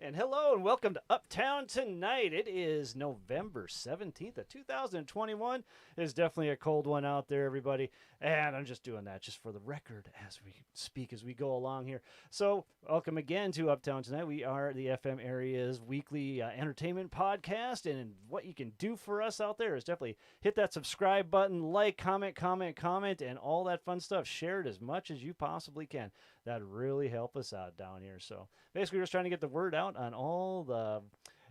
And hello and welcome to Uptown Tonight. It is November 17th of 2021. It is definitely a cold one out there, everybody. And I'm just doing that just for the record as we speak, as we go along here. So welcome again to Uptown Tonight. We are the FM area's weekly entertainment podcast. And what you can do for us out there is definitely hit that subscribe button, like, comment, and all that fun stuff. Share it as much as you possibly can. That'd really help us out down here. So basically, we're just trying to get the word out on all the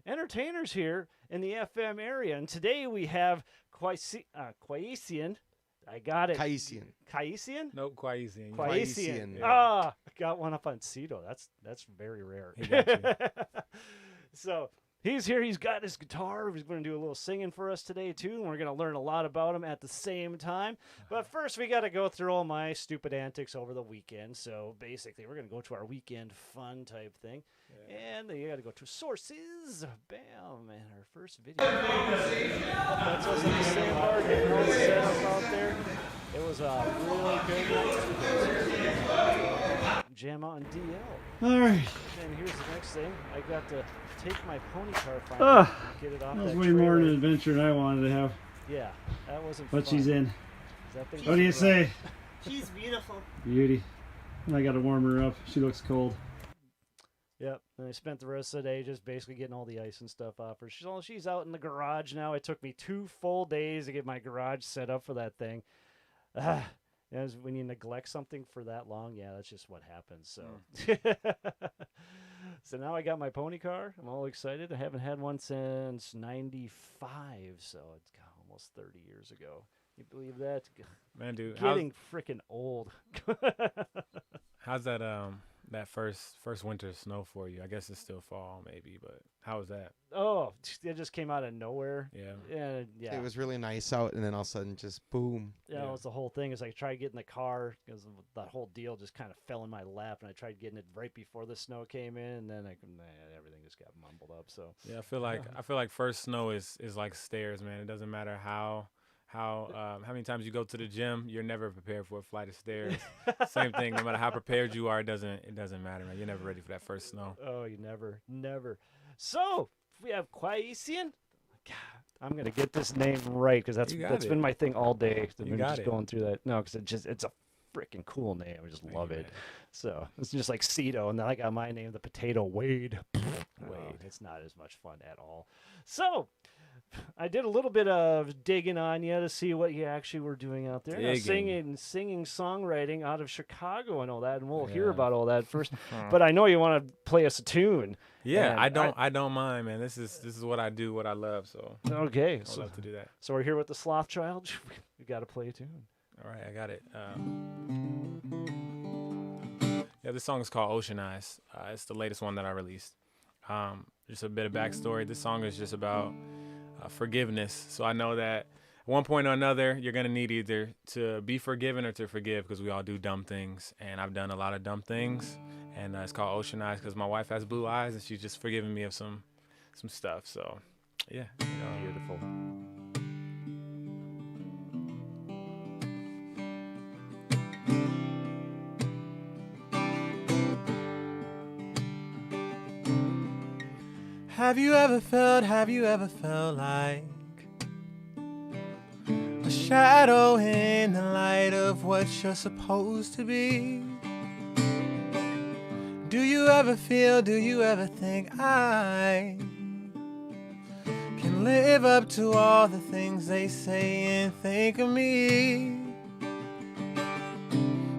entertainers here in the FM area. And today we have Kwaician. I got it. Kwaician? Nope, Kwaician. Kwaician. Yeah. Ah, got one up on Cito. That's very rare. He got you. So he's here. He's got his guitar. He's going to do a little singing for us today, too. And we're going to learn a lot about him at the same time. But first, we got to go through all my stupid antics over the weekend. So basically, we're going to go to our weekend fun type thing. Yeah. And you got to go to sources. Bam. And our first video. That's us at the same bar. Getting all the setup out there. It was a really good night. Jam out in DL. All right. And here's the next thing. I got to take my pony car finally and get it off that was that way trailer. more an adventure than I wanted to have. Yeah, that wasn't But fun. she's in. That thing What do you was say? She's beautiful. Beauty. I got to warm her up. She looks cold. Yep, and I spent the rest of the day just basically getting all the ice and stuff off her. She's out in the garage now. It took me 2 full days to get my garage set up for that thing. When you neglect something for that long, yeah, that's just what happens. So, so now I got my pony car. I'm all excited. I haven't had one since '95, so it's almost 30 years ago. You believe that? Man, dude, Getting freaking old. how's that that first winter snow for you? I guess it's still fall maybe, but how was that? Oh, it just came out of nowhere. Yeah. Yeah. It was really nice out, and then all of a sudden, just boom. Yeah, it was the whole thing. Is I tried getting the car because that whole deal just kind of fell in my lap, and I tried getting it right before the snow came in, and then everything just got mumbled up. So Yeah, I feel like first snow is like stairs, man. It doesn't matter how many times you go to the gym, you're never prepared for a flight of stairs. Same thing, no matter how prepared you are, it doesn't matter, man. You're never ready for that first snow. Oh, you never. So we have Kwaician. God, I'm gonna get this name right because that's been my thing all day. I've been just going through that. No, because it's a freaking cool name. I just love it. So it's just like Cito, and then I got my name, the Potato Wade. Wade. It's not as much fun at all. So I did a little bit of digging on you to see what you actually were doing out there. Now, singing, songwriting out of Chicago and all that, and we'll hear about all that first. But I know you want to play us a tune. Yeah, I don't mind, man. This is what I do, what I love. So okay, I love to do that. So we're here with the Sloth Child. We got to play a tune. All right, I got it. This song is called Ocean Eyes. It's the latest one that I released. Just a bit of backstory. This song is just about forgiveness. So I know that at one point or another, you're going to need either to be forgiven or to forgive, because we all do dumb things. And I've done a lot of dumb things. And it's called Ocean Eyes because my wife has blue eyes, and she's just forgiven me of some stuff. So, yeah. Beautiful. Have you ever felt like a shadow in the light of what you're supposed to be? Do you ever think I can live up to all the things they say and think of me?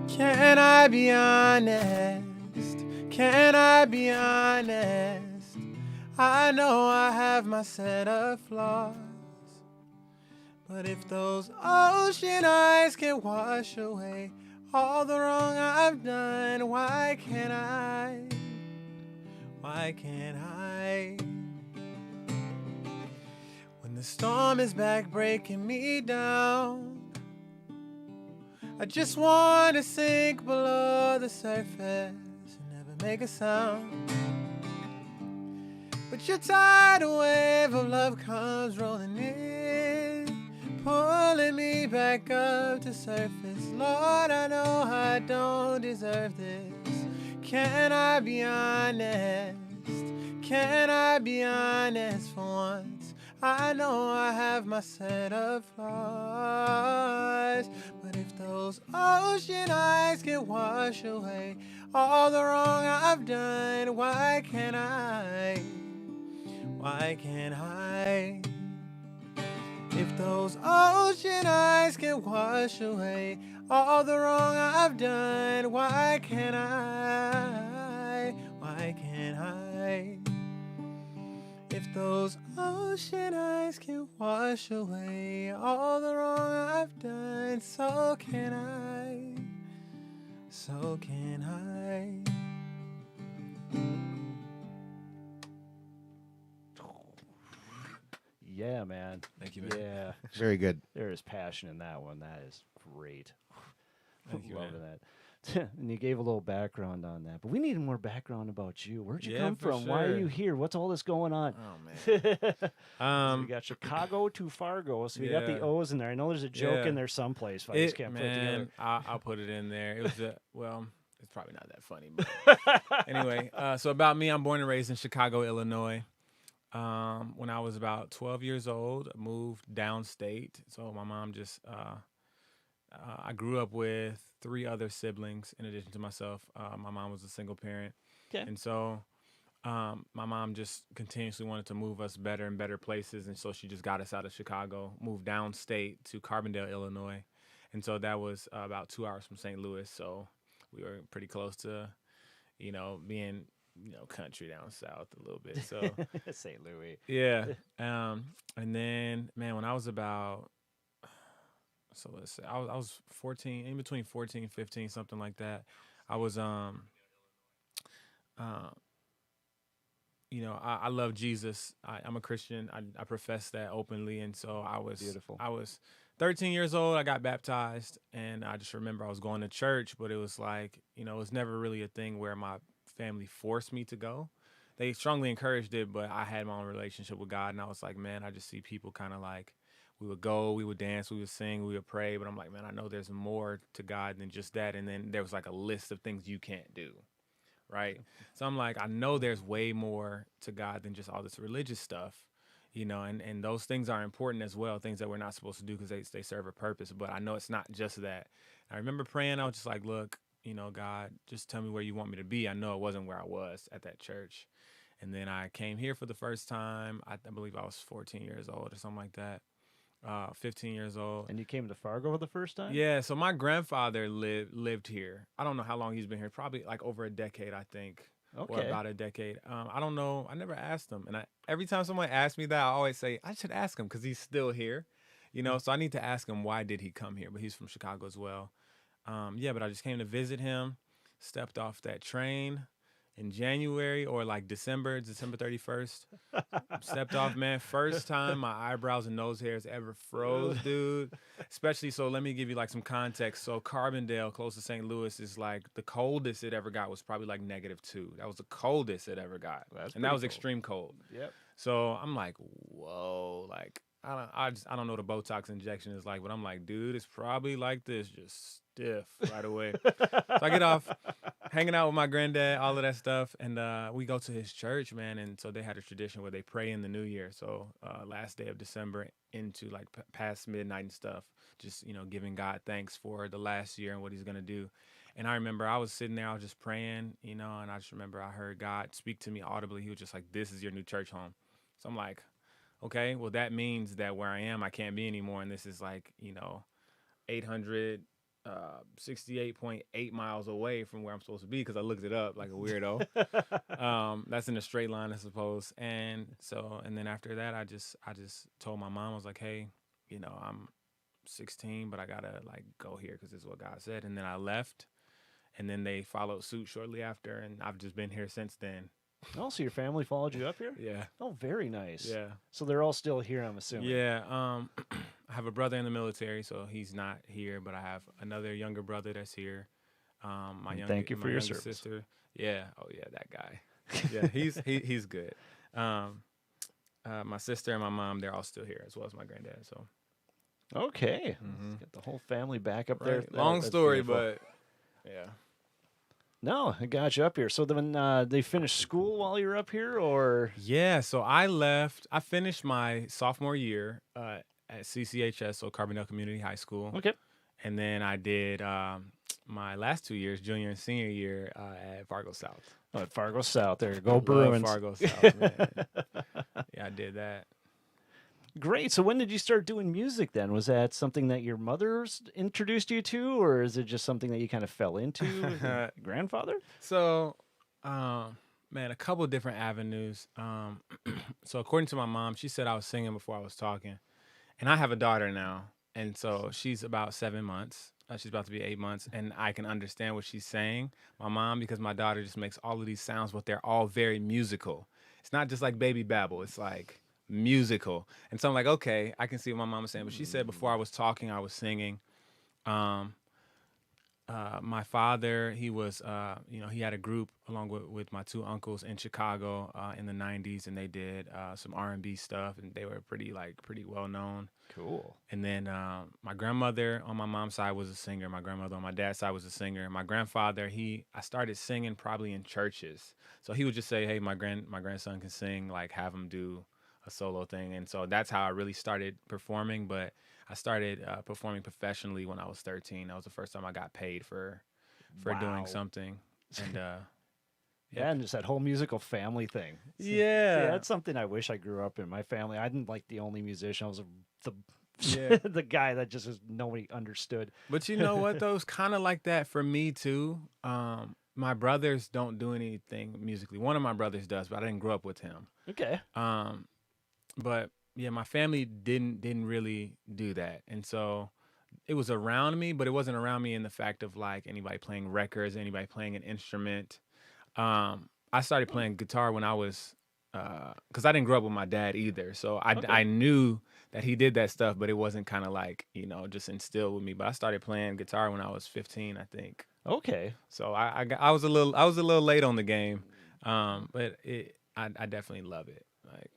Can I be honest? I know I have my set of flaws, but if those ocean eyes can wash away all the wrong I've done, why can't I? When the storm is back breaking me down, I just want to sink below the surface and never make a sound. But your tidal wave of love comes rolling in, pulling me back up to surface. Lord, I know I don't deserve this. Can I be honest? can I be honest for once? I know I have my set of flaws, but if those ocean eyes can wash away all the wrong I've done, why can't I? Why can't I? If those ocean eyes can wash away all the wrong I've done, why can't I? Why can't I? If those ocean eyes can wash away all the wrong I've done, so can I. So can I. Yeah, man. Thank you, man. Yeah. Very good. There is passion in that one. That is great. Thank you, Loving man. that. And you gave a little background on that. But we need more background about you. Where'd you Yeah, come for from? Why are sure. you here? What's all this going on? Oh man. So we got Chicago to Fargo. So we got the Yeah. O's in there. I know there's a joke Yeah. in there someplace, but I just can't put it together. I'll put it in there. It was well, it's probably not that funny, but anyway. So about me, I'm born and raised in Chicago, Illinois. When I was about 12 years old, I moved downstate. So my mom just, I grew up with 3 other siblings in addition to myself. My mom was a single parent. Okay. And so my mom just continuously wanted to move us better and better places. And so she just got us out of Chicago, moved downstate to Carbondale, Illinois. And so that was about 2 hours from St. Louis. So we were pretty close to, being, country down south a little bit. So St. Louis. yeah. And then, man, when I was about, so let's say I was 14, in between 14 and 15, something like that. I was, I love Jesus. I'm a Christian. I profess that openly. And so Beautiful. I was 13 years old. I got baptized, and I just remember I was going to church, but it was like, it was never really a thing where my family forced me to go. They strongly encouraged it, but I had my own relationship with God, and I was like, man, I just see people kind of like, we would go, we would dance, we would sing, we would pray, but I'm like, man, I know there's more to God than just that. And then there was like a list of things you can't do, right? So I'm like, I know there's way more to God than just all this religious stuff, and those things are important as well, things that we're not supposed to do because they serve a purpose, but I know it's not just that. I remember praying, I was just like, look, God, just tell me where you want me to be. I know it wasn't where I was at that church. And then I came here for the first time. I believe I was 14 years old or something like that. 15 years old. And you came to Fargo for the first time? Yeah, so my grandfather lived here. I don't know how long he's been here. Probably like over a decade, I think. Okay. Or about a decade. I don't know. I never asked him. And every time someone asks me that, I always say, I should ask him because he's still here. So I need to ask him, why did he come here? But he's from Chicago as well. But I just came to visit him, stepped off that train in January or like December 31st. Stepped off, man. First time my eyebrows and nose hairs ever froze, dude. Especially, so let me give you like some context. So Carbondale, close to St. Louis, is like the coldest it ever got was probably like -2. That was the coldest it ever got. And that was extreme cold. Yep. So I'm like, whoa, like I don't know what a Botox injection is like, but I'm like, dude, it's probably like this, just stiff right away. So I get off, hanging out with my granddad, all of that stuff, and we go to his church, man. And so they had a tradition where they pray in the new year. So last day of December into like past midnight and stuff, just giving God thanks for the last year and what He's gonna do. And I remember I was sitting there, I was just praying, and I just remember I heard God speak to me audibly. He was just like, "This is your new church home." So I'm like, okay, well, that means that where I am, I can't be anymore. And this is like, 868.8 miles away from where I'm supposed to be because I looked it up like a weirdo. That's in a straight line, I suppose. And then after that, I just told my mom, I was like, hey, I'm 16, but I got to like go here because this is what God said. And then I left, and then they followed suit shortly after. And I've just been here since then. Oh, so your family followed you up here? Yeah. Oh, very nice. Yeah. So they're all still here, I'm assuming. Yeah. I have a brother in the military, so he's not here, but I have another younger brother that's here. Thank you for your younger service. sister. Yeah. Oh yeah, that guy. Yeah, he's good. My sister and my mom, they're all still here, as well as my granddad. So Okay. Let's get the whole family back up there. right. Long That's story, beautiful. but yeah. No, I got you up here. So then they finished school while you were up here, or Yeah, so I finished my sophomore year at CCHS, so Carbondale Community High School. okay, And then I did my last 2 years, junior and senior year, at Fargo South. oh, at Fargo South. There you go, Love Bruins. Fargo South, man. Yeah, I did that. Great. So when did you start doing music then? Was that something that your mother introduced you to, or is it just something that you kind of fell into? Grandfather? So, man, a couple of different avenues. So according to my mom, she said I was singing before I was talking. And I have a daughter now. And so she's about 7 months. She's about to be 8 months. And I can understand what she's saying, my mom, because my daughter just makes all of these sounds, but they're all very musical. It's not just like baby babble. It's like musical. And so I'm like, okay, I can see what my mom was saying. But she said before I was talking, I was singing. My father, he was, he had a group along with my two uncles in Chicago in the 90s, and they did some R&B stuff, and they were pretty well known. Cool. And then my grandmother on my mom's side was a singer. My grandmother on my dad's side was a singer. My grandfather, I started singing probably in churches. So he would just say, hey, my grandson can sing, like have him do a solo thing. And so that's how I really started performing. But I started performing professionally when I was 13. That was the first time I got paid for doing something. And yeah, and just that whole musical family thing. yeah, that's something I wish I grew up in. My family, I didn't like the only musician. I was the Yeah. the guy that just nobody understood. But you know what, though? It's kind of like that for me, too. My brothers don't do anything musically. One of my brothers does, but I didn't grow up with him. Okay. But yeah, my family didn't really do that. And so it was around me, but it wasn't around me in the fact of like anybody playing records, anybody playing an instrument. I started playing guitar when I was, because I didn't grow up with my dad either. So I knew that he did that stuff, but it wasn't kind of like, just instilled with me. But I started playing guitar when I was 15, I think. Okay. So I was a little late on the game, but I definitely love it. Like,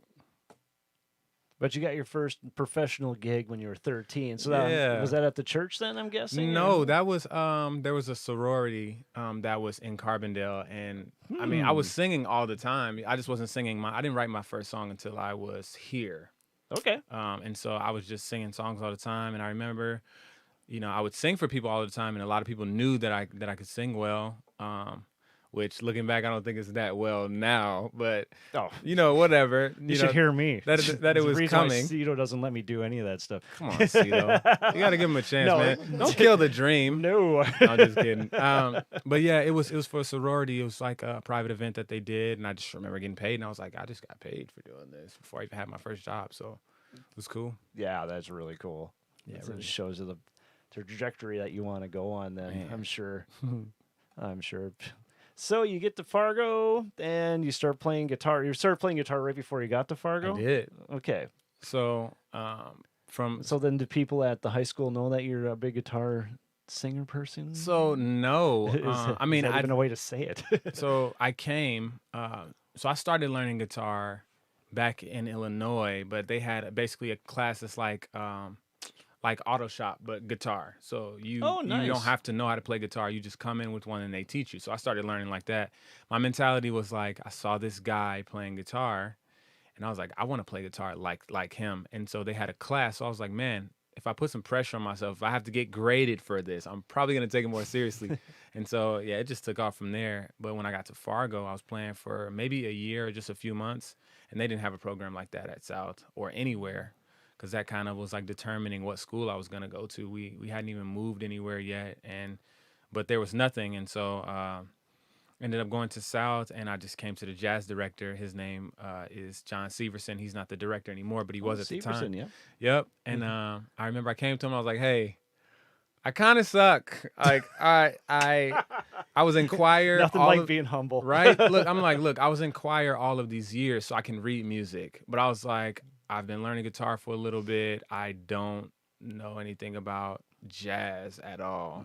But you got your first professional gig when you were 13. So that, was that at the church then, I'm guessing? no, that was there was a sorority that was in Carbondale, and I mean I was singing all the time. I just wasn't singing I didn't write my first song until I was here. Okay. And so I was just singing songs all the time, and I remember, I would sing for people all the time, and a lot of people knew that I could sing well. Which, looking back, I don't think it's that well now, but whatever. You should hear me. That it was coming. Cito doesn't let me do any of that stuff. Come on, Cito. You got to give him a chance, man. Don't kill the dream. No. I'm just kidding. But yeah, it was for a sorority. It was like a private event that they did, and I just remember getting paid, and I was like, I just got paid for doing this before I even had my first job, so it was cool. Yeah, that's really cool. Yeah, it really. shows you the trajectory that you want to go on then, Man. I'm sure. I'm sure. So you get to Fargo and you start playing guitar. You started playing guitar right before you got to Fargo? I did. Okay. So So then do people at the high school know that you're a big guitar singer person? So no. Is that even a way to say it? So I came. So I started learning guitar back in Illinois, but they had basically a class that's like auto shop, but guitar. So you don't have to know how to play guitar. You just come in with one and they teach you. So I started learning like that. My mentality was like, I saw this guy playing guitar and I was like, I want to play guitar like him. And so they had a class. So I was like, man, if I put some pressure on myself, if I have to get graded for this, I'm probably going to take it more seriously. And so, yeah, it just took off from there. But when I got to Fargo, I was playing for maybe a year or just a few months. And they didn't have a program like that at South or anywhere, because that kind of was like determining what school I was going to go to. We hadn't even moved anywhere yet, but there was nothing. And so ended up going to South, and I just came to the jazz director. His name is John Severson. He's not the director anymore, but he was at the time. Yeah. Yep. And I remember I came to him. I was like, hey, I kind of suck. Like I was in choir. Nothing like being humble. Right? Look, I was in choir all of these years, so I can read music. But I was like, I've been learning guitar for a little bit. I don't know anything about jazz at all.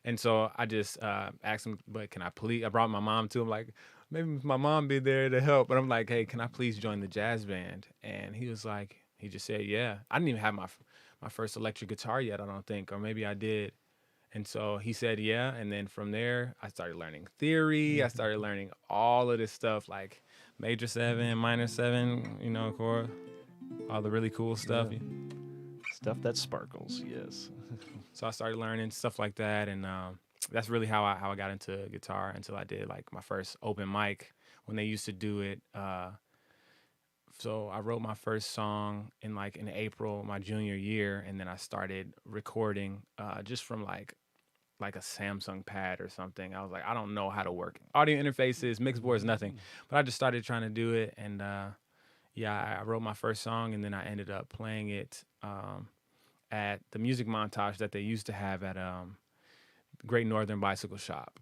And so I just asked him, but can I please? I brought my mom to him, like, maybe my mom be there to help. But I'm like, hey, can I please join the jazz band? And he was like, he just said, yeah. I didn't even have my first electric guitar yet, I don't think, or maybe I did. And so he said, yeah. And then from there, I started learning theory. I started learning all of this stuff, like major 7, minor 7, you know, chord, all the really cool stuff. Yeah. Stuff that sparkles, yes. So I started learning stuff like that. And that's really how I got into guitar until I did like my first open mic when they used to do it. So I wrote my first song in April, my junior year. And then I started recording just from like a Samsung pad or something. I was like, I don't know how to work audio interfaces, mix boards, nothing. But I just started trying to do it. And I wrote my first song, and then I ended up playing it at the music montage that they used to have at Great Northern Bicycle Shop.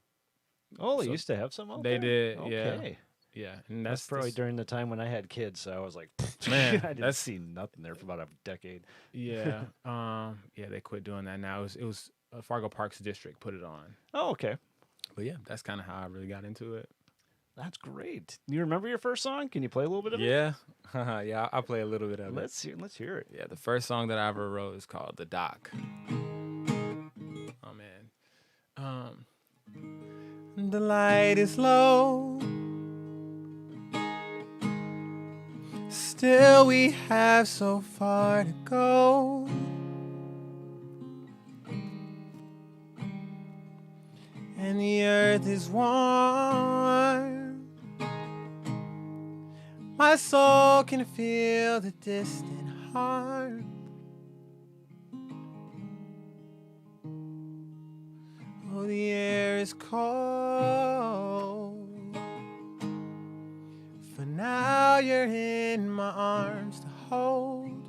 Oh, they used to have some out They there? did, Okay. yeah. And That's probably during the time when I had kids, so I was like, man, I didn't see nothing there for about a decade. Yeah. They quit doing that now. It was Fargo Parks District put it on. Oh, okay. But yeah, that's kind of how I really got into it. That's great. You remember your first song? Can you play a little bit of it? Yeah. Yeah, I'll play a little bit of it. Let's hear it. Yeah, the first song that I ever wrote is called The Dock. Oh, man. The light is low. Still we have so far to go. And the earth is warm. My soul can feel the distant heart. Oh, the air is cold. For now you're in my arms to hold.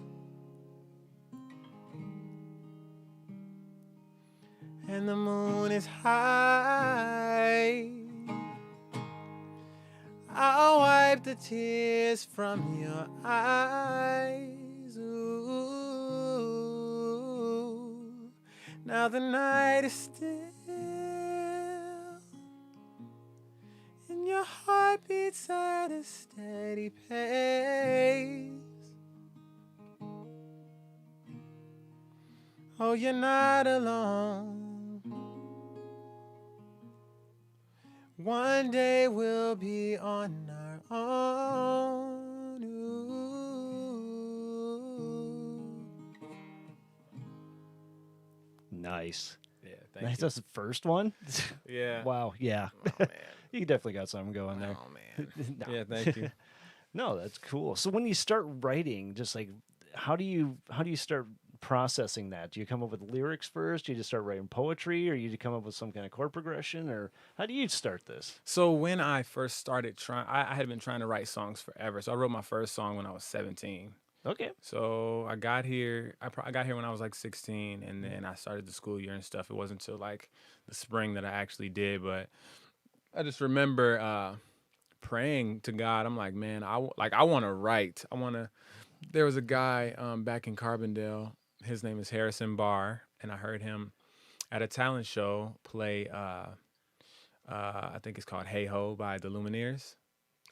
And the moon is high. I'll wipe the tears from your eyes. Ooh. Now the night is still, and your heart beats at a steady pace. Oh, you're not alone. One day we'll be on our own. Ooh. Nice. Yeah, thank you. That's the first one? Yeah. Wow, yeah. Oh, man. You definitely got something going there. Oh, man. No. Yeah, thank you. No, that's cool. So when you start writing, just like how do you start processing that? Do you come up with lyrics first? Do you just start writing poetry, or you come up with some kind of chord progression, or how do you start this? So when I first started trying, I had been trying to write songs forever. So I wrote my first song when I was 17. Okay. So I got here. I got here when I was like 16, and then I started the school year and stuff. It wasn't until like the spring that I actually did. But I just remember praying to God. I'm like, man, I want to write. There was a guy back in Carbondale. His name is Harrison Barr, and I heard him at a talent show play. I think it's called "Hey Ho" by the Lumineers.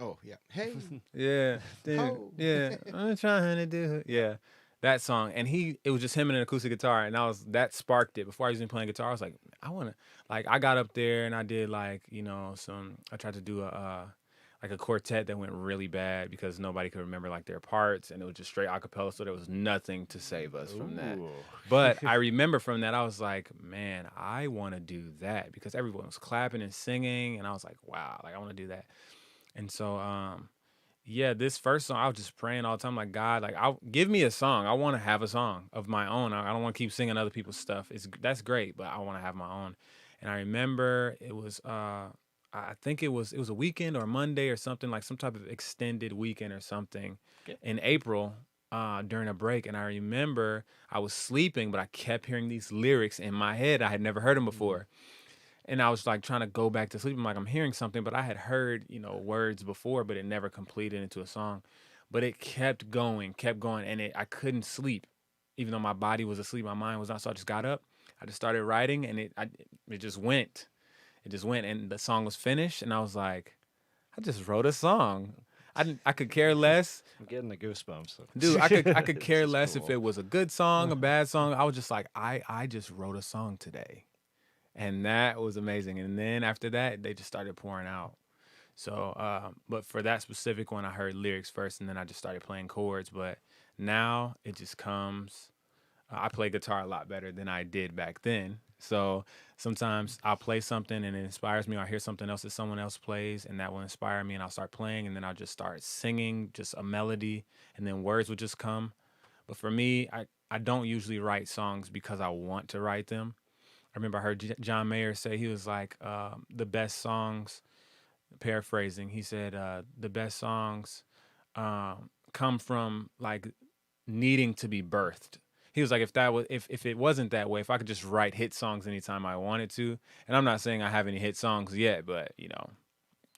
Oh, yeah. Hey. Yeah, dude. Ho. Yeah, I'm trying to do it. Yeah, that song, and it was just him and an acoustic guitar, and that sparked it. Before I was even playing guitar, I was like, I got up there and I did I tried to do a quartet that went really bad because nobody could remember like their parts, and it was just straight a cappella, so there was nothing to save us from that. Ooh. But I remember from that, I was like, man, I want to do that because everyone was clapping and singing, and I was like, wow, I want to do that. And so, this first song, I was just praying all the time, like, God, give me a song. I want to have a song of my own. I don't want to keep singing other people's stuff. That's great, but I want to have my own. And I remember it was, I think it was a weekend or a Monday or something, like some type of extended weekend or something in April during a break. And I remember I was sleeping, but I kept hearing these lyrics in my head. I had never heard them before. And I was like trying to go back to sleep. I'm like, I'm hearing something, but I had heard, words before, but it never completed into a song. But it kept going, and I couldn't sleep. Even though my body was asleep, my mind was not. So I just got up, I just started writing, and it just went. It just went, and the song was finished, and I was like, I just wrote a song. I could care less. I'm getting the goosebumps. Dude, I could care less cool. if it was a good song, a bad song. I was just like, I just wrote a song today. And that was amazing. And then after that, they just started pouring out. So, but for that specific one, I heard lyrics first, and then I just started playing chords. But now it just comes. I play guitar a lot better than I did back then. So sometimes I'll play something and it inspires me, or I hear something else that someone else plays and that will inspire me, and I'll start playing, and then I'll just start singing just a melody, and then words will just come. But for me, I don't usually write songs because I want to write them. I remember I heard John Mayer say, he was like, the best songs, paraphrasing, he said, the best songs come from like needing to be birthed. He was like, if it wasn't that way, if I could just write hit songs anytime I wanted to, and I'm not saying I have any hit songs yet, but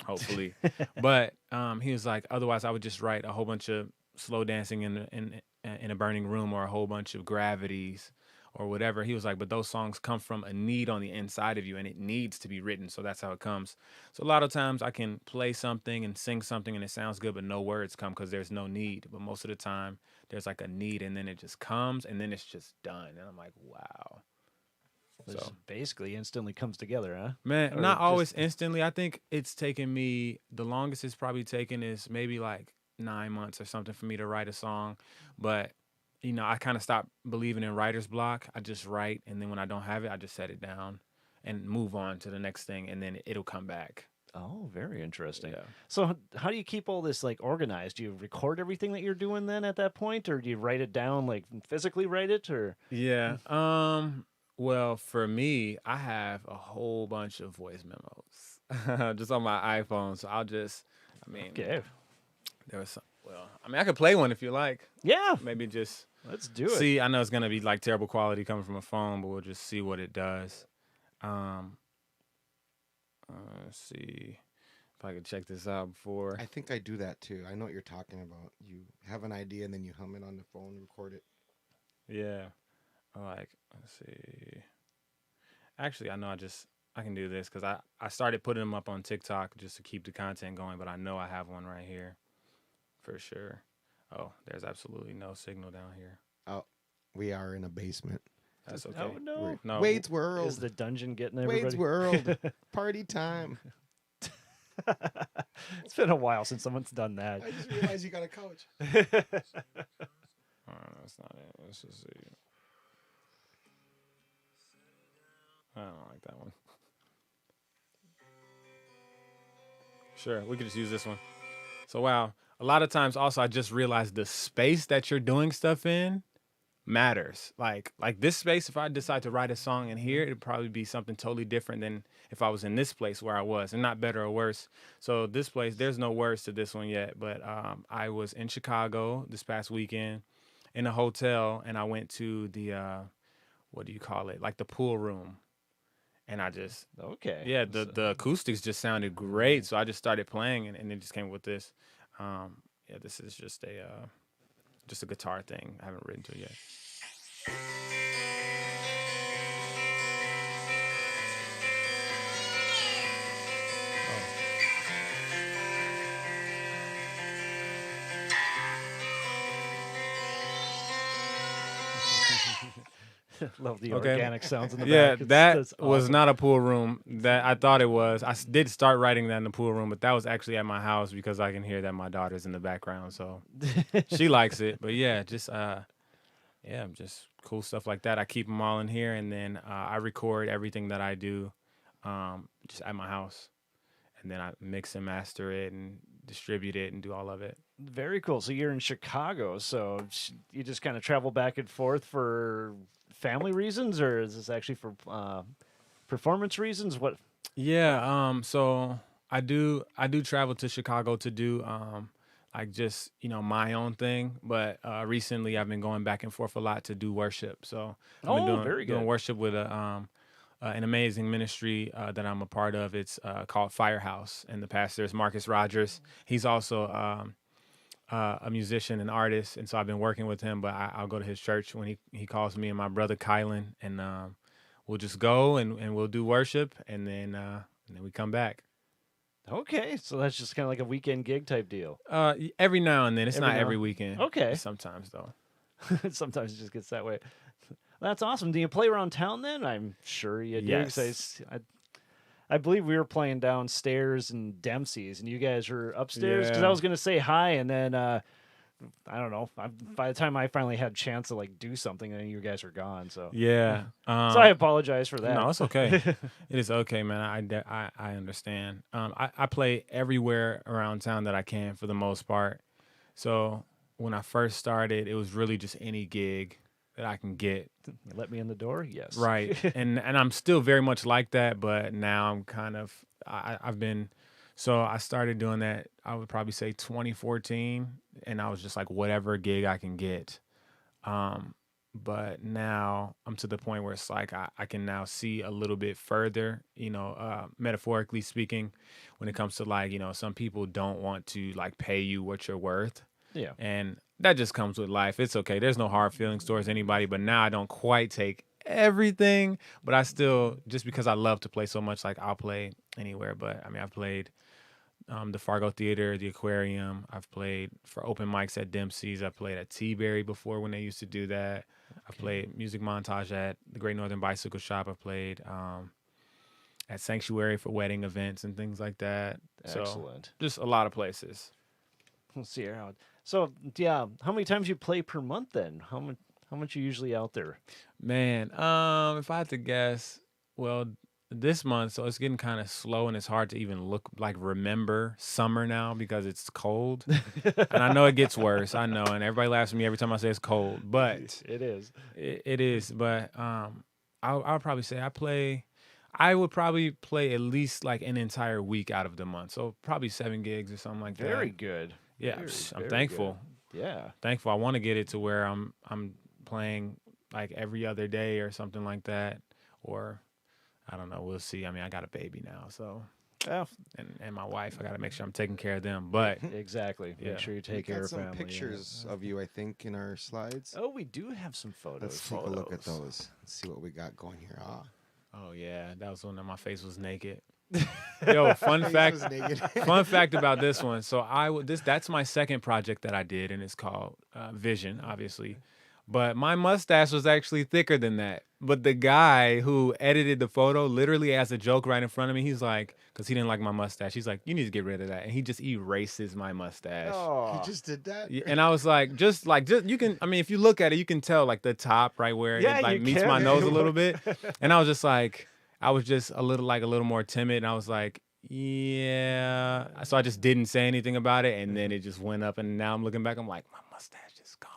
hopefully. But he was like, otherwise I would just write a whole bunch of slow dancing in a burning room, or a whole bunch of gravities or whatever. He was like, but those songs come from a need on the inside of you, and it needs to be written. So that's how it comes. So a lot of times I can play something and sing something and it sounds good, but no words come because there's no need. But most of the time there's like a need, and then it just comes, and then it's just done. And I'm like, wow. It So basically instantly comes together, huh? man, Or not always just- instantly. I think it's taken me, the longest it's probably taken is maybe like 9 months or something for me to write a song. But I kind of stopped believing in writer's block. I just write, and then when I don't have it, I just set it down and move on to the next thing, and then it'll come back. Oh, very interesting. Yeah. So how do you keep all this like organized? Do you record everything that you're doing then at that point, or do you write it down, like physically write it, or? Yeah. Well, for me, I have a whole bunch of voice memos just on my iPhone. So Okay. there was some, I could play one if you like. Yeah, Maybe just let's do it. see. I know it's going to be like terrible quality coming from a phone, but we'll just see what it does. Let's see if I can check this out before. I think I do that too. I know what you're talking about. You have an idea and then you hum it on the phone, record it. Yeah. Let's see. Actually, I know I can do this because I started putting them up on TikTok just to keep the content going, but I know I have one right here for sure. Oh, there's absolutely no signal down here. Oh, we are in a basement. That's okay. Oh no! No. Wade's World. Is the dungeon getting everybody? Wade's World. Party time. It's been a while since someone's done that. I just realized you got a couch. That's not it. Let's just see. I don't like that one. Sure, we could just use this one. So, wow. A lot of times also I just realized the space that you're doing stuff in matters. Like this space, if I decide to write a song in here, it'd probably be something totally different than if I was in this place where I was, and not better or worse. So this place, there's no words to this one yet, but I was in Chicago this past weekend in a hotel, and I went to the, what do you call it? Like the pool room. And I just, Okay. yeah, the acoustics just sounded great. So I just started playing, and it just came with this. Yeah, this is just a guitar thing. I haven't written to it yet. Love the Okay. organic sounds in the Yeah, back. that awesome. was not a pool room. That I thought it was. I did start writing that in the pool room, but that was actually at my house because I can hear that my daughter's in the background, so she likes it. But yeah, just cool stuff like that. I keep them all in here, and then I record everything that I do just at my house, and then I mix and master it and distribute it and do all of it. Very cool. So you're in Chicago, so you just kind of travel back and forth for family reasons, or is this actually for performance reasons? What? Yeah, so I do travel to Chicago to do like just, my own thing, but recently I've been going back and forth a lot to do worship. So I've been very good. doing worship with an amazing ministry that I'm a part of. It's called Firehouse, and the pastor is Marcus Rogers. He's also a musician and artist, and so I've been working with him, but I'll go to his church when he calls me and my brother Kylan, and we'll just go and we'll do worship, and then we come back. Okay, so that's just kind of like a weekend gig type deal. Every now and then. It's Every not now- every weekend. Okay. Sometimes though. Sometimes it just gets that way. That's awesome. Do you play around town then? I'm sure you do. 'Cause Yes. I believe we were playing downstairs in Dempsey's, and you guys were upstairs. Because I Yeah. was going to say hi, and then I don't know. By the time I finally had a chance to like do something, then you guys were gone. So Yeah. so I apologize for that. No, it's okay. It is okay, man. I understand. I play everywhere around town that I can for the most part. So when I first started, it was really just any gig that I can get. You let me in the door? Yes. Right. and I'm still very much like that, but now I'm kind of I've been so I started doing that, I would probably say 2014, and I was just like whatever gig I can get. But now I'm to the point where it's like I can now see a little bit further, metaphorically speaking, when it comes to like, some people don't want to like pay you what you're worth. Yeah. And that just comes with life. It's okay. There's no hard feelings towards anybody, but now I don't quite take everything, but I still, just because I love to play so much, like I'll play anywhere. But I mean, I've played the Fargo Theater, the Aquarium. I've played for open mics at Dempsey's. I've played at T-Berry before when they used to do that. I've played music montage at the Great Northern Bicycle Shop. I've played at Sanctuary for wedding events and things like that. Excellent. So just a lot of places. Let's see here. So yeah, how many times you play per month then? How much are you usually out there? Man, if I had to guess, well, this month, so it's getting kind of slow and it's hard to even remember summer now because it's cold. And I know it gets worse. I know, and everybody laughs at me every time I say it's cold, but It is. it is. But I'll probably say I would probably play at least like an entire week out of the month, so probably 7 gigs or something like that. Very good. Yeah, Very, I'm very thankful. good. Yeah. Thankful. I want to get it to where I'm playing like every other day or something like that, or I don't know. We'll see. I mean, I got a baby now, so Well, and my wife. I got to make sure I'm taking care of them. But exactly. Yeah. Make sure you We take care got of some family. yeah. pictures of you, I think, in our slides. Oh, we do have some photos. Let's take a look at those. Let's see what we got going here. oh yeah, that was when my face was naked. Yo, fun fact. Was naked. Fun fact about this one. So that's my second project that I did, and it's called Vision, obviously. But my mustache was actually thicker than that. But the guy who edited the photo literally as a joke right in front of me, he's like, because he didn't like my mustache, he's like, you need to get rid of that. And he just erases my mustache. Oh, You just did that? Yeah, and I was like, just you can, I mean, if you look at it, you can tell like the top right where Yeah, it like you meets can. my nose a little bit. And I was just like, I was just a little more timid. And I was like, yeah. So I just didn't say anything about it. And then it just went up. And now I'm looking back, I'm like, my mustache is gone.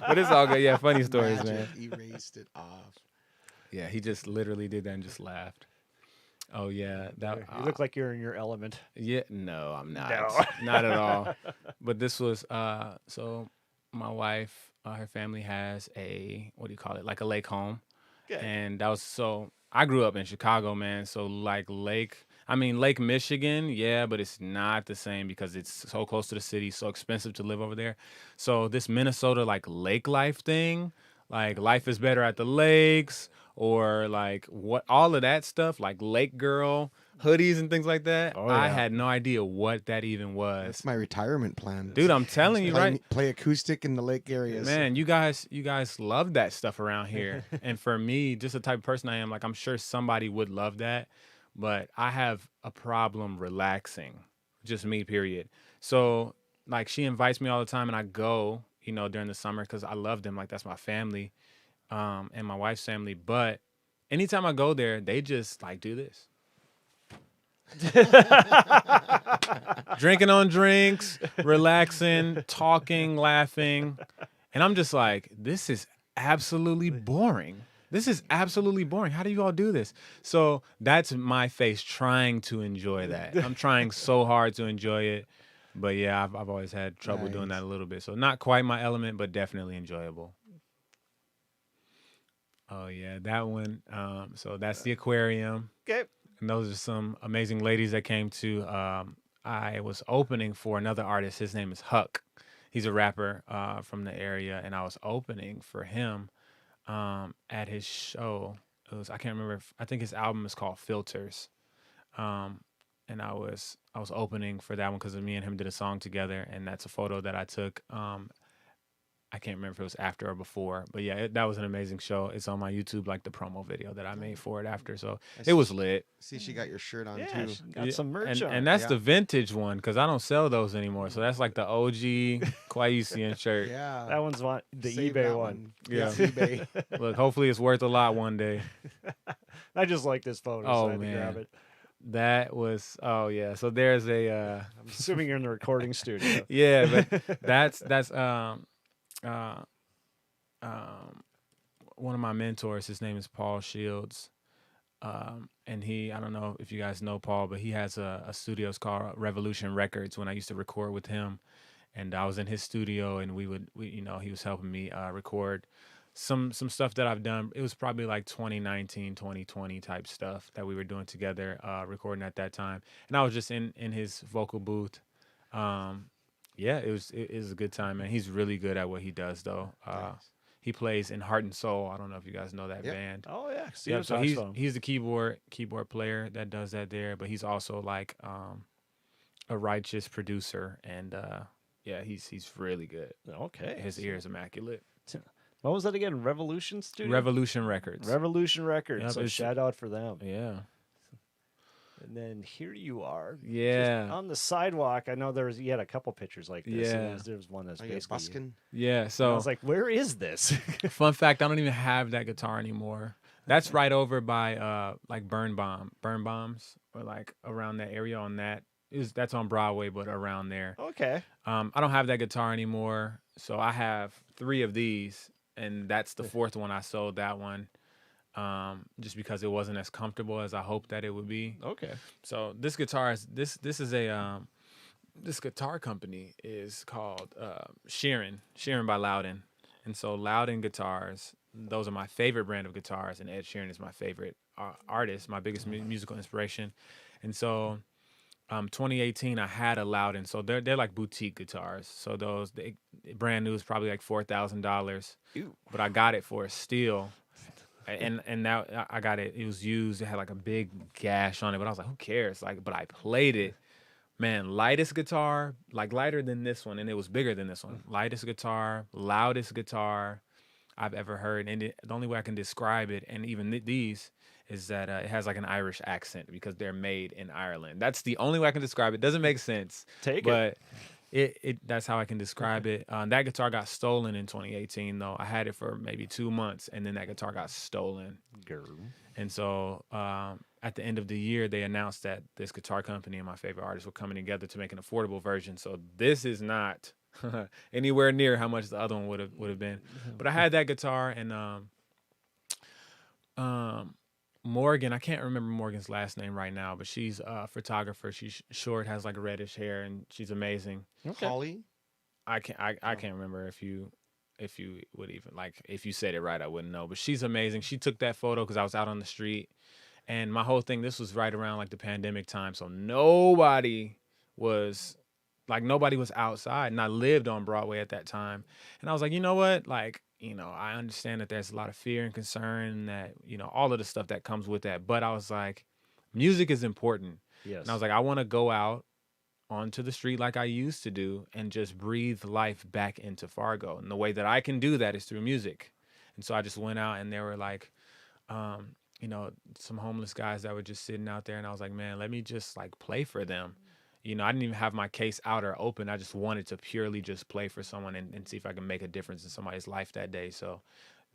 But it's all good. Yeah, funny stories, man. Magic erased it off. Yeah, he just literally did that and just laughed. Oh, yeah. That, you look like you're in your element. Yeah, no, I'm not. No. Not at all. But this was so my wife, her family has like a lake home. Good. And that was so I grew up in Chicago, man. So like Lake Michigan, yeah, but it's not the same because it's so close to the city, so expensive to live over there. So this Minnesota like lake life thing, like life is better at the lakes, or like what all of that stuff, like lake girl hoodies and things like that. Oh, I yeah. had no idea what that even was. That's my retirement plan. Dude, I'm telling you, right? Play acoustic in the lake areas. Man, you guys love that stuff around here. And for me, just the type of person I am, like I'm sure somebody would love that, but I have a problem relaxing. Just me, period. So like she invites me all the time and I go, during the summer because I love them. Like that's my family, and my wife's family. But anytime I go there, they just like do this. Drinking on drinks, relaxing, talking, laughing. And I'm just like, this is absolutely boring. This is absolutely boring. How do you all do this? So that's my face trying to enjoy that. I'm trying so hard to enjoy it. But yeah, I've always had trouble doing that a little bit. So not quite my element, but definitely enjoyable. Oh yeah, that one. So that's the aquarium. Okay. And those are some amazing ladies that came to. I was opening for another artist. His name is Huck. He's a rapper from the area, and I was opening for him at his show. I can't remember. I think his album is called Filters. And I was opening for that one because me and him did a song together, and that's a photo that I took I can't remember if it was after or before, but yeah, that was an amazing show. It's on my YouTube, like the promo video that I made for it after. So it was lit. See, she got your shirt on Yeah, too. she got some merch on. And that's Yeah. the vintage one because I don't sell those anymore. So that's like the OG Kwaician shirt. Yeah. That one's the Save eBay that one. Yeah. Yes, eBay. Look, hopefully it's worth a lot one day. I just like this photo, so Oh, I had to grab man. it. That was, oh yeah. So there's a, I'm assuming you're in the recording studio. yeah, but that's one of my mentors. His name is Paul Shields. And I don't know if you guys know Paul, but he has a studio. It's called Revolution Records. When I used to record with him, and I was in his studio, and he was helping me record some stuff that I've done. It was probably like 2019, 2020 type stuff that we were doing together, recording at that time. And I was just in his vocal booth. Yeah, it was a good time, man. He's really good at what he does, though. Nice. He plays in Heart and Soul. I don't know if you guys know that Yep. band. Oh yeah, Yeah, so he's the keyboard player that does that there, but he's also like a righteous producer, and yeah, he's really good. okay. His ear is immaculate. What was that again? Revolution Studio. Revolution Records. Revolution Records. Yep, so it's- shout out for them. Yeah. And then here you are. Yeah. Just on the sidewalk. I know you had a couple pictures like this. Yeah. And there was one that's Are you basically. busking? Yeah. And I So was like, where is this? fun fact, I don't even have that guitar anymore. That's right over by like Burn Bombs, or like around that area on that. That's on Broadway, but around there. Okay. I don't have that guitar anymore, so I have 3 of these, and that's the 4th one. I sold that one just because it wasn't as comfortable as I hoped that it would be. Okay. So this guitar is this guitar company is called Sheeran by Loudon, and so Loudon guitars. Those are my favorite brand of guitars, and Ed Sheeran is my favorite artist, my biggest musical inspiration, and so. 2018, I had a Loudon, so they're like boutique guitars. So brand new is probably like $4,000, but I got it for a steal, and now I got it. It was used. It had like a big gash on it, but I was like, who cares? Like, but I played it. Man, lightest guitar, like lighter than this one, and it was bigger than this one. Lightest guitar, loudest guitar I've ever heard, and the only way I can describe it, and even these. Is that it has like an Irish accent because they're made in Ireland. That's the only way I can describe it. Doesn't make sense. But that's how I can describe it. That guitar got stolen in 2018, though. I had it for maybe 2 months, and then that guitar got stolen. And so at the end of the year, they announced that this guitar company and my favorite artist were coming together to make an affordable version. So this is not anywhere near how much the other one would have been. But I had that guitar, and Morgan, I can't remember Morgan's last name right now, but she's a photographer. She's short, has like reddish hair, and she's amazing. Okay. Holly? I can't remember if you would even, like, if you said it right, I wouldn't know. But she's amazing. She took that photo because I was out on the street, and my whole thing. This was right around like the pandemic time, so nobody was outside, and I lived on Broadway at that time. And I was like, you know what, like. I understand that there's a lot of fear and concern that, all of the stuff that comes with that. But I was like, music is important. Yes. And I was like, I want to go out onto the street like I used to do and just breathe life back into Fargo. And the way that I can do that is through music. And so I just went out, and there were like, some homeless guys that were just sitting out there. And I was like, man, let me just like play for them. I didn't even have my case out or open. I just wanted to purely just play for someone and see if I can make a difference in somebody's life that day. So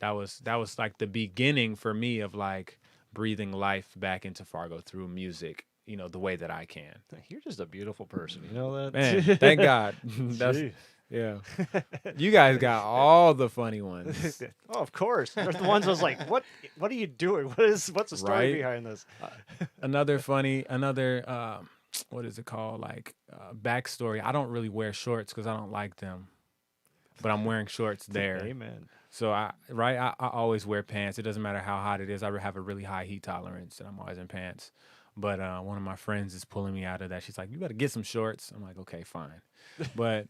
that was like the beginning for me of like breathing life back into Fargo through music, the way that I can. You're just a beautiful person. You know that? Man, thank God. Yeah. You guys got all the funny ones. Oh, of course. They're the ones I was like, what are you doing? What's the story Right? behind this? What is it called? Like backstory. I don't really wear shorts because I don't like them, but I'm wearing shorts there. Amen. So I always wear pants. It doesn't matter how hot it is. I have a really high heat tolerance, and I'm always in pants. But one of my friends is pulling me out of that. She's like, "You better get some shorts." I'm like, "Okay, fine." But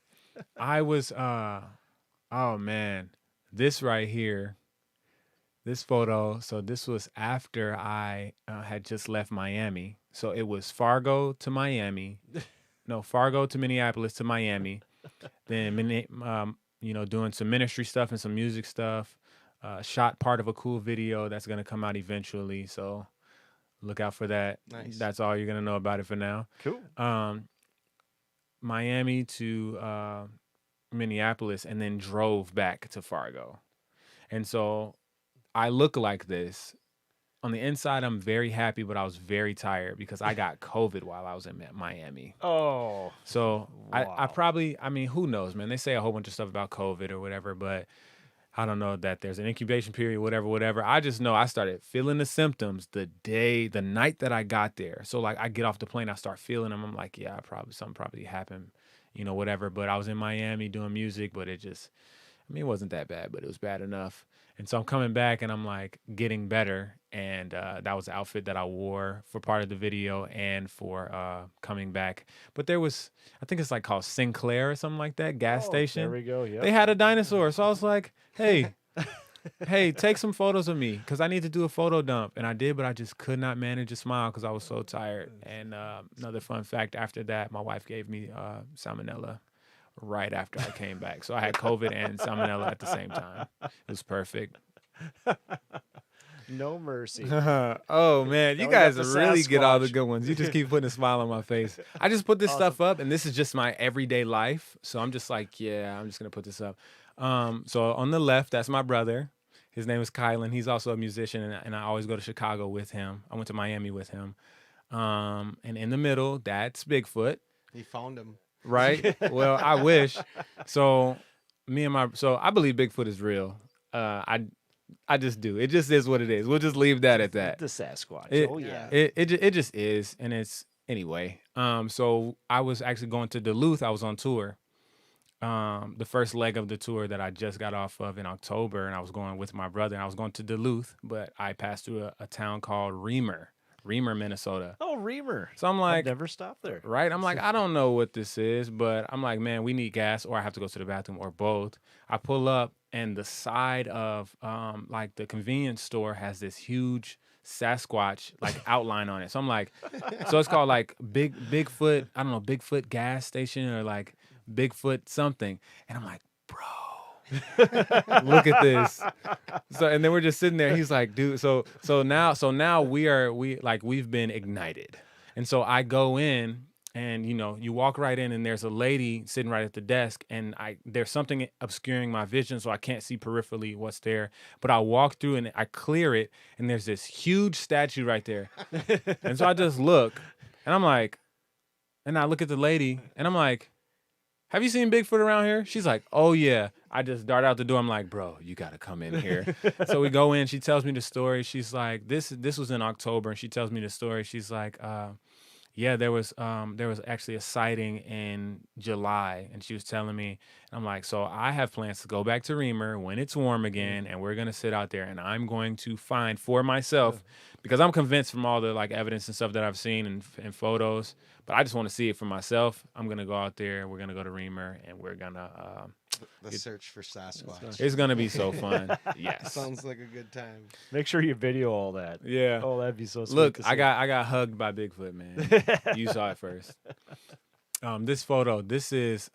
I was, oh man, this right here, this photo. So this was after I had just left Miami. So it was Fargo to Miami, Fargo to Minneapolis to Miami, then doing some ministry stuff and some music stuff. Shot part of a cool video that's going to come out eventually. So look out for that. Nice. That's all you're going to know about it for now. Cool. Miami to Minneapolis and then drove back to Fargo. And so I look like this. On the inside, I'm very happy, but I was very tired because I got COVID while I was in Miami. Oh. So Wow. I probably, who knows, man? They say a whole bunch of stuff about COVID or whatever, but I don't know that there's an incubation period, whatever. I just know I started feeling the symptoms the night that I got there. So like I get off the plane, I start feeling them. I'm like, yeah, something probably happened, whatever. But I was in Miami doing music, but it wasn't that bad, but it was bad enough. And so I'm coming back and I'm like getting better. And that was the outfit that I wore for part of the video and for coming back. But there was, I think it's like called Sinclair or something like that, gas station. There we go. Yep. They had a dinosaur. So I was like, hey, take some photos of me because I need to do a photo dump. And I did, but I just could not manage a smile because I was so tired. And another fun fact after that, my wife gave me salmonella right after I came back. So I had COVID and salmonella at the same time. It was perfect. No mercy. Oh, man. You we guys got the really get all the Sasquatch. good ones. You just keep putting a smile on my face. I just put this stuff up, and this is just my everyday life. So I'm just like, yeah, I'm just going to put this up. So on the left, that's my brother. His name is Kylan. He's also a musician, and I always go to Chicago with him. I went to Miami with him. And in the middle, that's Bigfoot. He found him. Right? Well, I wish. So I believe Bigfoot is real. I just do. It just is what it is. We'll just leave that at that. The Sasquatch. It- Oh yeah. It just is, and it's anyway. So I was actually going to Duluth. I was on tour. The first leg of the tour that I just got off of in October, and I was going with my brother, and I was going to Duluth, but I passed through a town called Reamer, Minnesota. Oh, Reamer. So I'm I've like, never stopped there. right? I'm like, I don't know what this is, but I'm like, man, we need gas, or I have to go to the bathroom, or both. I pull up, and the side of like the convenience store has this huge Sasquatch like outline on it. So I'm like, so it's called like Bigfoot, I don't know, Bigfoot gas station or like Bigfoot something. And I'm like, bro, look at this. So and then we're just sitting there. He's like, dude, so now we've been ignited. And so I go in and you walk right in and there's a lady sitting right at the desk and there's something obscuring my vision so I can't see peripherally what's there. But I walk through and I clear it and there's this huge statue right there. And so I just look and I'm like, and I look at the lady and I'm like, have you seen Bigfoot around here? She's like, oh yeah. I just dart out the door. I'm like, bro, you got to come in here. So we go in. She tells me the story. She's like, this was in October. And she tells me the story. She's like, yeah, there was actually a sighting in July, and she was telling me, and I'm like, so I have plans to go back to Reamer when it's warm again, and we're gonna sit out there, and I'm going to find for myself, because I'm convinced from all the like evidence and stuff that I've seen and photos, but I just want to see it for myself. I'm gonna go out there, we're gonna go to Reamer, and we're gonna The search for Sasquatch. it's gonna be so fun. Yes. Sounds like a good time. Make sure you video all that. Yeah. Oh, that'd be so sweet. Look, to see. I got hugged by Bigfoot, man. You saw it first. This photo, that's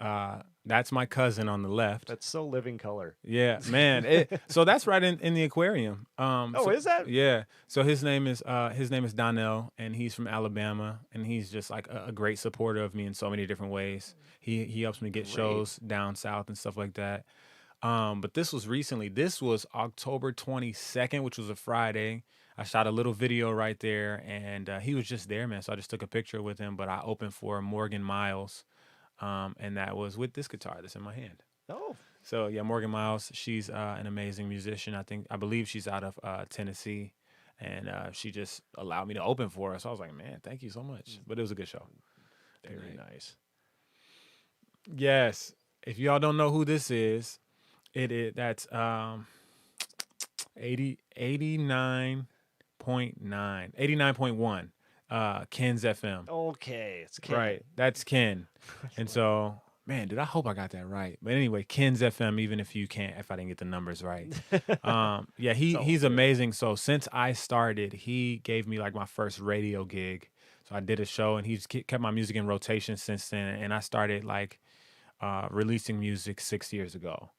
my cousin on the left. That's so living color. Yeah, man. So that's right in the aquarium. Is that? Yeah. So his name is Donnell, and he's from Alabama, and he's just like a great supporter of me in so many different ways. He helps me get shows down south and stuff like that. But this was recently. This was October 22nd, which was a Friday. I shot a little video right there, and he was just there, man. So I just took a picture with him, but I opened for Morgan Miles, and that was with this guitar that's in my hand. Oh. So, yeah, Morgan Miles, she's an amazing musician. I believe she's out of Tennessee, and she just allowed me to open for her. So I was like, man, thank you so much. But it was a good show. Very nice. Yes. If y'all don't know who this is, that's 89.1 Ken's FM. Okay, it's Ken. Right, that's Ken. And so, man, I hope I got that right. But anyway, Ken's FM, even if I didn't get the numbers right. Yeah, he's amazing. So since I started, he gave me like my first radio gig. So I did a show, and he's kept my music in rotation since then. And I started like releasing music 6 years ago.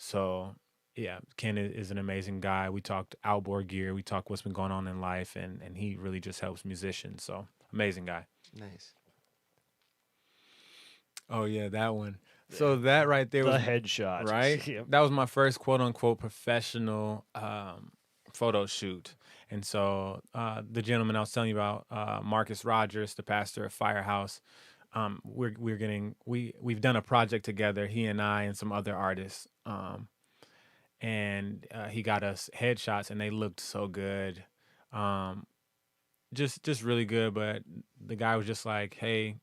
So yeah, Ken is an amazing guy. We talked outboard gear. We talked what's been going on in life, and he really just helps musicians. So amazing guy. Nice. Oh yeah, that one. So that right there The was headshot. right. Yep. That was my first quote unquote professional photo shoot. And so the gentleman I was telling you about, Marcus Rogers, the pastor of Firehouse, we've done a project together, he and I and some other artists. And he got us headshots, and they looked so good, just really good. But the guy was just like, "Hey,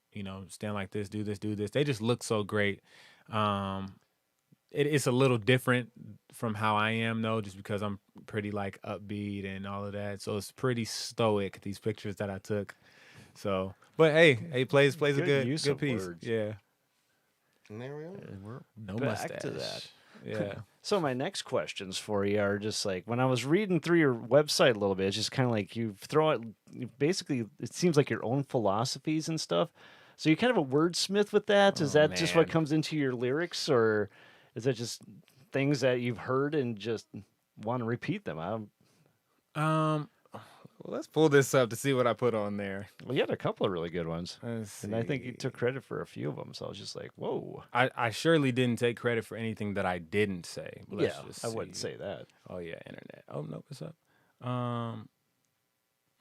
stand like this, do this, do this." They just look so great. It's a little different from how I am, though, just because I'm pretty like upbeat and all of that. So it's pretty stoic, these pictures that I took. So, but hey, plays a Good use good of piece. words. Yeah. And there we go. And we're No back mustache. to that. Yeah. So my next questions for you are just like, when I was reading through your website a little bit, it's just kind of like you throw out, basically, it seems like your own philosophies and stuff. So you're kind of a wordsmith with that. Is Oh, that just what man. comes into your lyrics, or is that just things that you've heard and just want to repeat them? Well, let's pull this up to see what I put on there. Well, you had a couple of really good ones, Let's and I think you see. took credit for a few of them. So I was just like, whoa. I surely didn't take credit for anything that I didn't say. But let's Yeah, just I wouldn't see. say that. Oh yeah, internet. Oh no, what's up?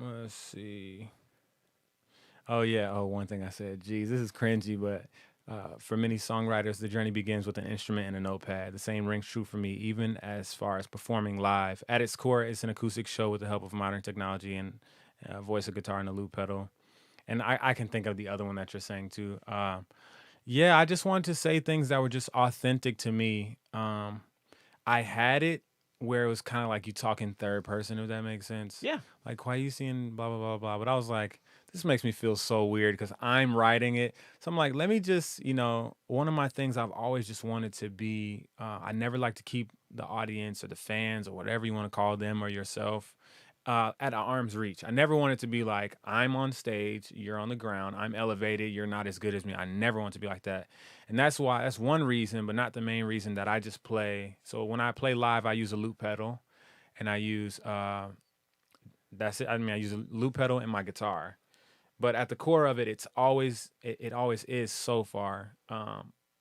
Let's see. Oh yeah. Oh, one thing I said. Geez, this is cringy, but for many songwriters, the journey begins with an instrument and a notepad. The same rings true for me, even as far as performing live. At its core, it's an acoustic show with the help of modern technology and voice, a guitar, and a loop pedal. And I can think of the other one that you're saying too. Yeah, I just wanted to say things that were just authentic to me. I had it where it was kind of like you talk in third person, if that makes sense. Yeah. Like Kwaician, blah, blah, blah, blah. But I was like, this makes me feel so weird because I'm writing it. So I'm like, let me just, one of my things I've always just wanted to be, I never like to keep the audience or the fans or whatever you want to call them or yourself at an arm's reach. I never wanted to be like, I'm on stage, you're on the ground, I'm elevated, you're not as good as me. I never want to be like that. And that's one reason, but not the main reason, that I just play. So when I play live, I use a loop pedal, and I use, that's it. I mean, I use a loop pedal and my guitar. But at the core of it, it always is so far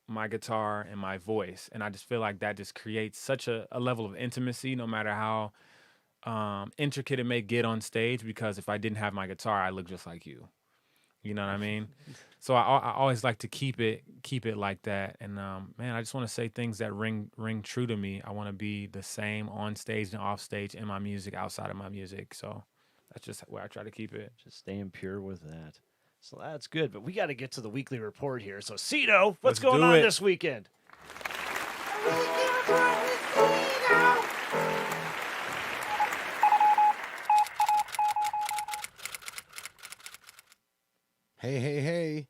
my guitar and my voice. And I just feel like that just creates such a level of intimacy, no matter how intricate it may get on stage, because if I didn't have my guitar, I look just like you. You know what I mean? So I always like to keep it like that. And man, I just want to say things that ring true to me. I want to be the same on stage and off stage in my music, outside of my music. So that's just where I try to keep it. Just staying pure with that. So that's good. But we got to get to the weekly report here. So, Cito, what's Let's going do on it. this weekend? Hey, hey, hey.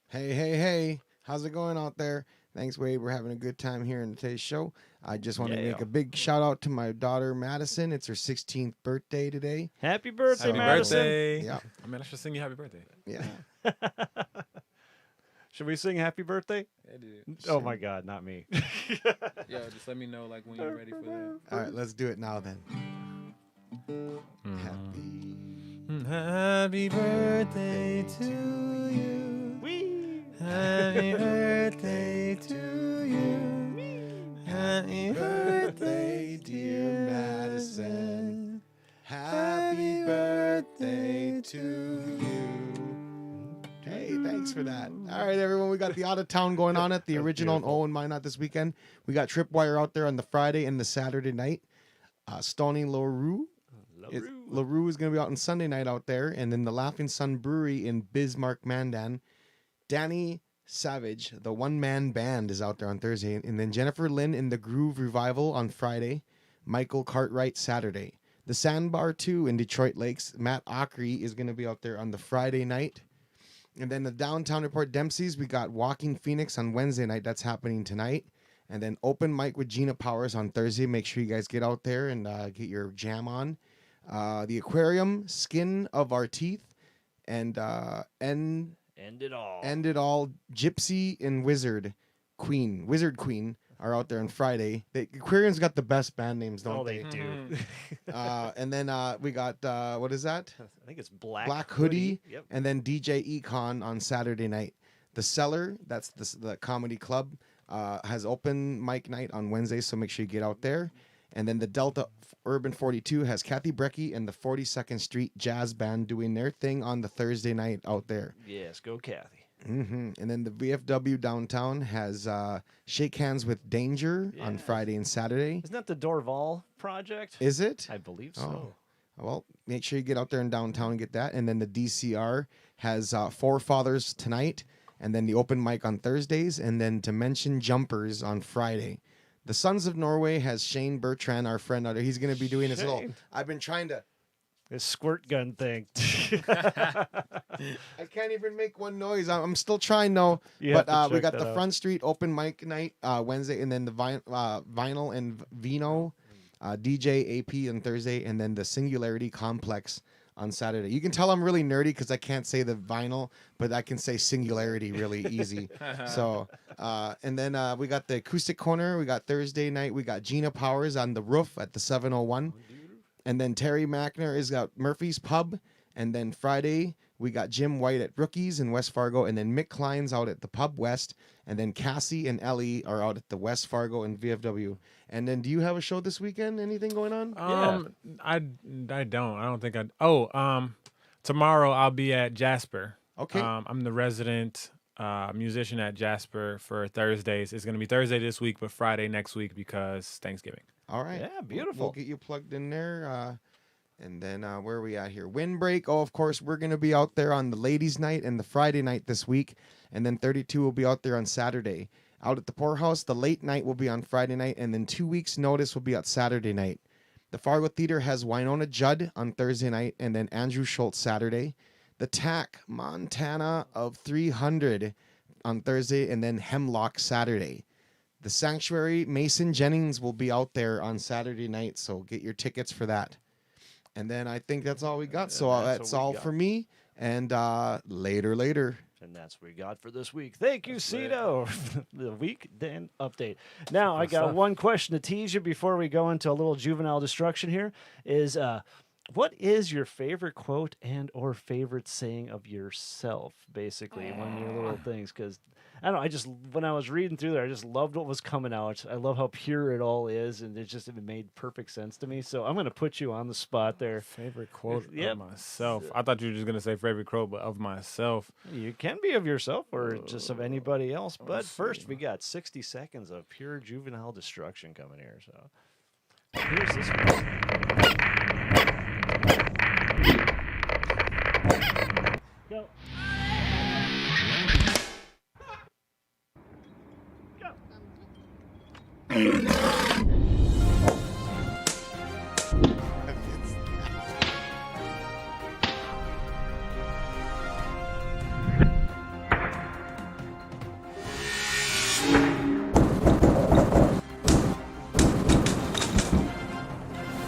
Hey, hey, hey. How's it going out there? Thanks, Wade. We're having a good time here in today's show. I just want to make a big shout out to my daughter, Madison. It's her 16th birthday today. Happy birthday, Happy Madison. birthday. Yeah. I mean, I should sing you happy birthday. Yeah. Should we sing happy birthday? Yeah, dude. Oh, my God, not me. Yo, just let me know like when you're ready for that. All right, let's do it now then. Happy birthday to you. Wee. Happy birthday to you. Happy birthday, dear Madison. Happy birthday to you. Hey, thanks for that. All right, everyone, we got the Out of Town going on at the original and Owen Minot this weekend. We got Tripwire out there on the Friday and the Saturday night. Stony LaRue. LaRue is going to be out on Sunday night out there. And then the Laughing Sun Brewery in Bismarck, Mandan. Danny Savage, the one-man band, is out there on Thursday. And then Jennifer Lynn in the Groove Revival on Friday. Michael Cartwright Saturday. The Sandbar 2 in Detroit Lakes. Matt Ockery is going to be out there on the Friday night. And then the Downtown Report Dempsey's, we got Walking Phoenix on Wednesday night. That's happening tonight. And then Open Mic with Gina Powers on Thursday. Make sure you guys get out there and get your jam on. The Aquarium, Skin of Our Teeth, and End it all. Gypsy and Wizard Queen are out there on Friday. Aquarian's got the best band names, don't Oh, they? they do. And then we got what is that? I think it's Black Hoodie. Yep. And then DJ Econ on Saturday night. The Cellar, that's the comedy club, has open mic night on Wednesday, so make sure you get out there. And then the Delta Urban 42 has Kathy Brecky and the 42nd Street Jazz Band doing their thing on the Thursday night out there. Yes, go Kathy. And then the VFW downtown has Shake Hands with Danger on Friday and Saturday. Isn't that the Dorval project? Is it? I believe so. Well, make sure you get out there in downtown and get that. And then the DCR has Forefathers tonight, and then the open mic on Thursdays, and then Dimension Jumpers on Friday. The Sons of Norway has Shane Bertrand, our friend out there. He's going to be doing his little... I've been trying to... This squirt gun thing. I can't even make one noise. I'm still trying, though. You But have to we check got that the out. Front Street open mic night Wednesday, and then the Vinyl and Vino, DJ AP on Thursday, and then the Singularity Complex on Saturday. You can tell I'm really nerdy because I can't say the vinyl, but I can say Singularity really easy. So, and then we got the Acoustic Corner. We got Thursday night. We got Gina Powers on the roof at the 701. And then Terry Mackner is got Murphy's Pub. And then Friday, we got Jim White at Rookies in West Fargo. And then Mick Klein's out at the Pub West. And then Cassie and Ellie are out at the West Fargo and VFW. And then do you have a show this weekend? Anything going on? I don't. I don't think I. Tomorrow I'll be at Jasper. Okay. I'm the resident musician at Jasper for Thursdays. It's going to be Thursday this week, but Friday next week because Thanksgiving. All right. Yeah, beautiful. We'll get you plugged in there. And then where are we at here? Windbreak. Oh, of course, we're going to be out there on the ladies' night and the Friday night this week. And then 32 will be out there on Saturday. Out at the Poorhouse, the late night will be on Friday night. And then 2 weeks' notice will be on Saturday night. The Fargo Theater has Winona Judd on Thursday night. And then Andrew Schultz Saturday. The TAC Montana of 300 on Thursday. And then Hemlock Saturday. The Sanctuary, Mason Jennings will be out there on Saturday night, so get your tickets for that. And then I think that's all we got. So that's all for me. And later. And that's what we got for this week. Thank you, Cito, for the weekend update. Now, I got one question to tease you before we go into a little juvenile destruction here. Is what is your favorite quote and or favorite saying of yourself, basically, one of your little things? Because, I don't know, when I was reading through there, I just loved what was coming out. I love how pure it all is, and it made perfect sense to me. So I'm going to put you on the spot there. Favorite quote Yep. of myself. I thought you were just going to say favorite quote, but of myself. You can be of yourself or just of anybody else. But first, we got 60 seconds of pure juvenile destruction coming here. So here's this one. Go.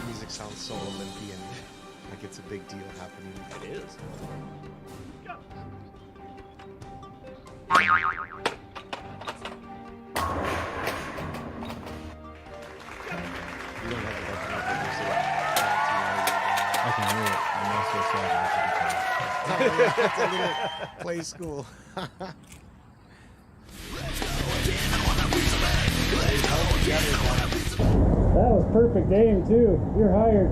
Music sounds so Olympian, like it's a big deal happening. It is. Go. You don't have to look it up when you say it. I can hear it. I'm not so sad. It's a little play school. That was perfect aim, too. You're hired.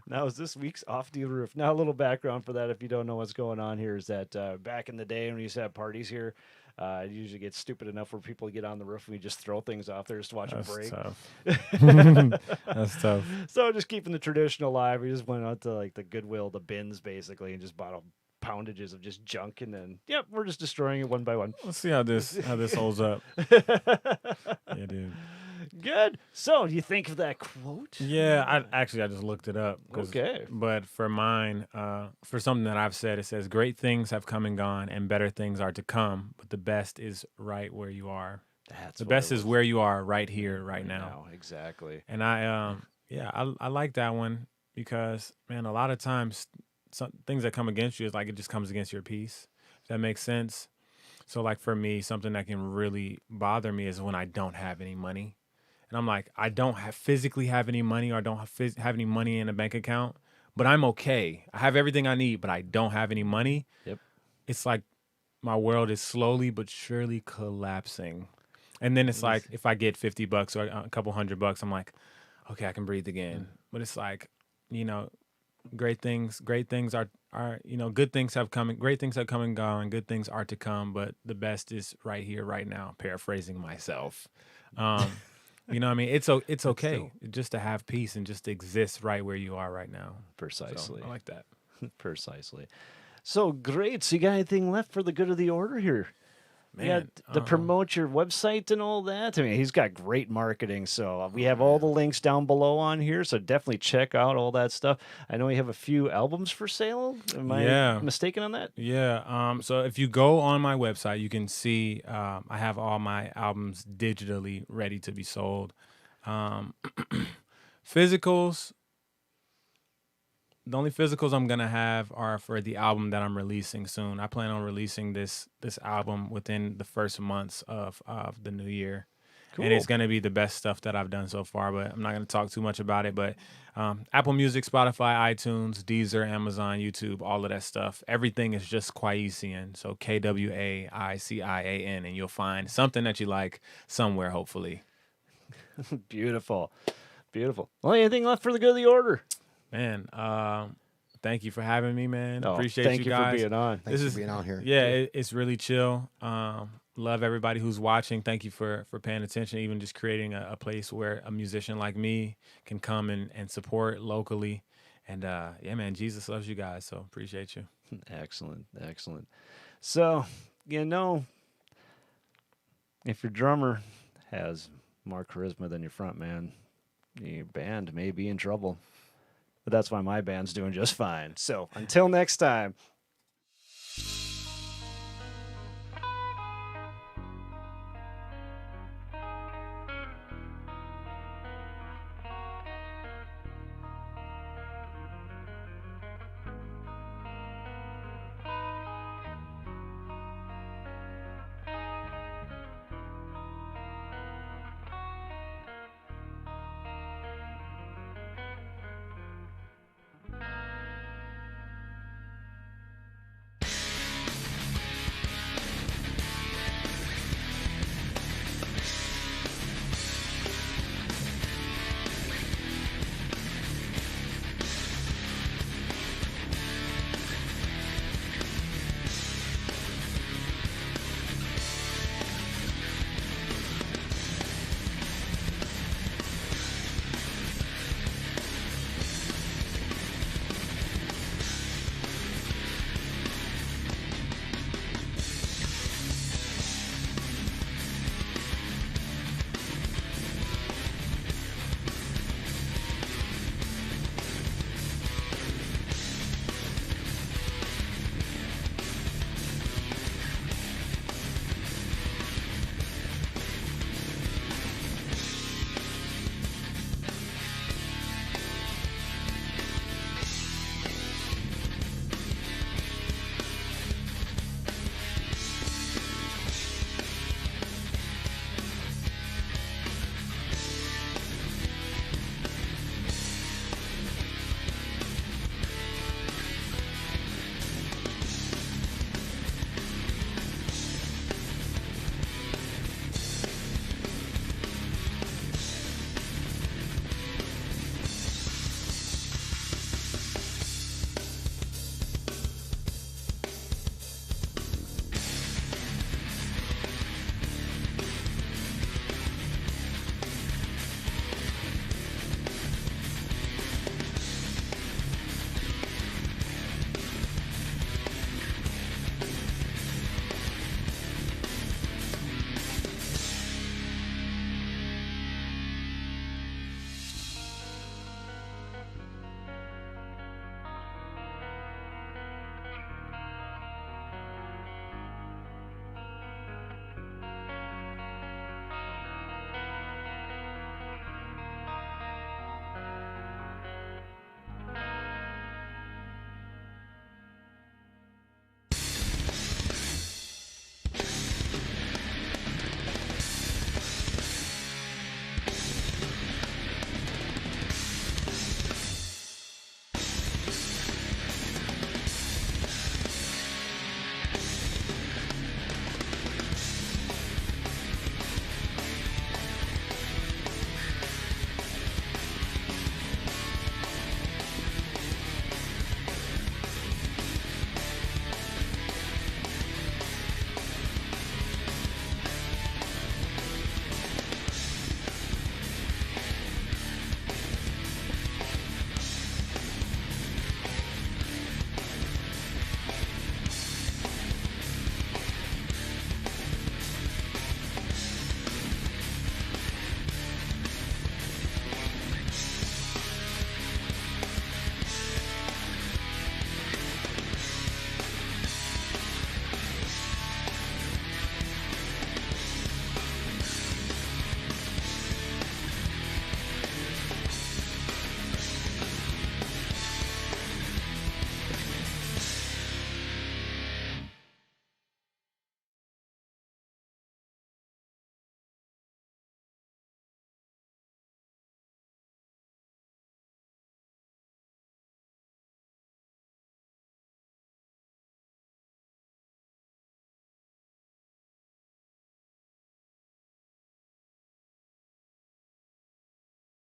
That was this week's Off the Roof. Now, a little background for that, if you don't know what's going on here, is that back in the day when we used to have parties here, it usually gets stupid enough where people get on the roof and we just throw things off there just to watch them break. Tough. That's tough. So just keeping the tradition alive, we just went out to like the Goodwill, the bins basically, and just bought poundages of just junk, and then we're just destroying it one by one. Let's see how this holds up. Yeah, dude. Good. So, do you think of that quote? Yeah, I just looked it up. Okay. But for mine, for something that I've said, it says, "Great things have come and gone, and better things are to come. But the best is right where you are. That's The what best it is was. where you are, right here, right now." Exactly. And I like that one because, man, a lot of times, some things that come against you is like it just comes against your peace. If that makes sense. So like for me, something that can really bother me is when I don't have any money. And I'm like, I don't physically have any money, or I don't have any money in a bank account, but I'm okay. I have everything I need, but I don't have any money. Yep. It's like my world is slowly but surely collapsing. And then it's like, if I get $50 or a couple $100, I'm like, okay, I can breathe again. But it's like, you know, great things are good things have come, great things have come and gone, good things are to come, but the best is right here, right now, paraphrasing myself. You know what I mean? It's okay just to have peace and just to exist right where you are right now. Precisely. So, I like that. Precisely. So great. So you got anything left for the good of the order here? Man, to promote your website and all that. I mean, he's got great marketing. So we have all the links down below on here. So definitely check out all that stuff. I know you have a few albums for sale. Am I mistaken on that? Yeah. So if you go on my website, you can see I have all my albums digitally ready to be sold. Physicals. The only physicals I'm gonna have are for the album that I'm releasing soon. I plan on releasing this album within the first months of the new year. Cool. And it's gonna be the best stuff that I've done so far, but I'm not gonna talk too much about it. But Apple Music, Spotify, iTunes, Deezer, Amazon, YouTube, all of that stuff. Everything is just Kwaician. So KWAICIAN, and you'll find something that you like somewhere, hopefully. Beautiful. Beautiful. Well, anything left for the good of the order? Man, thank you for having me, man. Appreciate you guys. Thank you for being on. Thanks for being out here. Yeah, it's really chill. Love everybody who's watching. Thank you for paying attention, even just creating a place where a musician like me can come and support locally. And yeah, man, Jesus loves you guys, so appreciate you. Excellent, excellent. So, you know, if your drummer has more charisma than your front man, your band may be in trouble. But that's why my band's doing just fine. So until next time,